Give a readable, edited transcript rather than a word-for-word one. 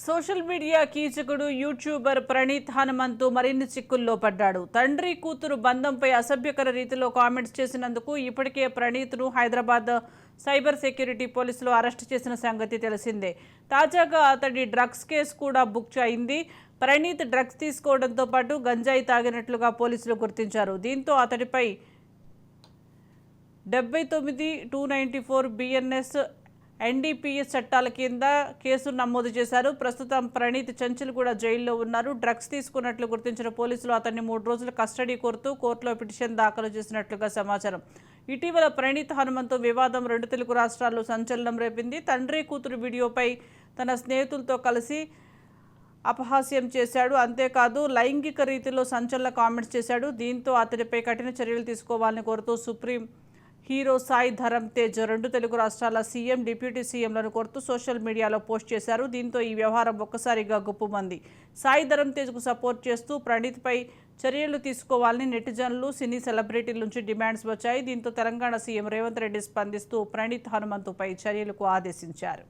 Social media కీచకుడు YouTuber Praneeth Hanumanthu మరిన్ని చిక్కుల్లో పడ్డాడు. తండ్రి కూతురు బంధంపై అసభ్యకర రీతిలో కామెంట్స్ చేసినందుకు ఇప్పటికే ప్రణీత్ను హైదరాబాద్ సైబర్ సెక్యూరిటీ పోలీసులు అరెస్ట్ చేసిన సంగతి తెలిసిందే. తాజాగా అతడి డ్రగ్స్ కేసు కూడా బుక్ అయింది. ప్రణీత్ డ్రగ్స్ తీసుకోవడంతో పాటు గంజాయి తాగినట్లుగా పోలీసులు గుర్తించారు. దీంతో అతడిపై 79(294) BNS NDPS చట్టాల కింద కేసు నమోదు చేశారు. ప్రస్తుతం ప్రణీత్ చంచల్గూడ జైల్లో ఉన్నారు. డ్రగ్స్ తీసుకున్నట్లు గుర్తించిన పోలీసులు అతన్ని 3 రోజుల కస్టడీ కోరుతూ కోర్టులో పిటిషన్ దాఖలు చేసినట్లుగా సమాచారం. ఇటీవల ప్రణీత్ హనుమంతు వివాదం 2 తెలుగు రాష్ట్రాల్లో సంచలనం రేపింది. తండ్రి కూతురు వీడియోపై తన స్నేహితులతో కలిసి అపహాస్యం చేశాడు. అంతేకాదు లైంగిక రీతిలో సంచలన కామెంట్స్ చేశాడు. దీంతో అతడిపై కఠిన చర్యలు తీసుకోవాలని కోరుతూ సుప్రీం హీరో సాయి ధరమ్ తేజ్ 2 తెలుగు రాష్ట్రాల సీఎం, డిప్యూటీ సీఎంలను కోరుతూ సోషల్ మీడియాలో పోస్ట్ చేశారు. దీంతో ఈ వ్యవహారం ఒక్కసారిగా గుప్పుమంది. సాయి ధరమ్ తేజ్కు సపోర్ట్ చేస్తూ ప్రణీత్పై చర్యలు తీసుకోవాలని నెటిజన్లు, సినీ సెలబ్రిటీల నుంచి డిమాండ్స్ వచ్చాయి. దీంతో తెలంగాణ సీఎం రేవంత్ రెడ్డి స్పందిస్తూ ప్రణీత్ హనుమంతుపై చర్యలకు ఆదేశించారు.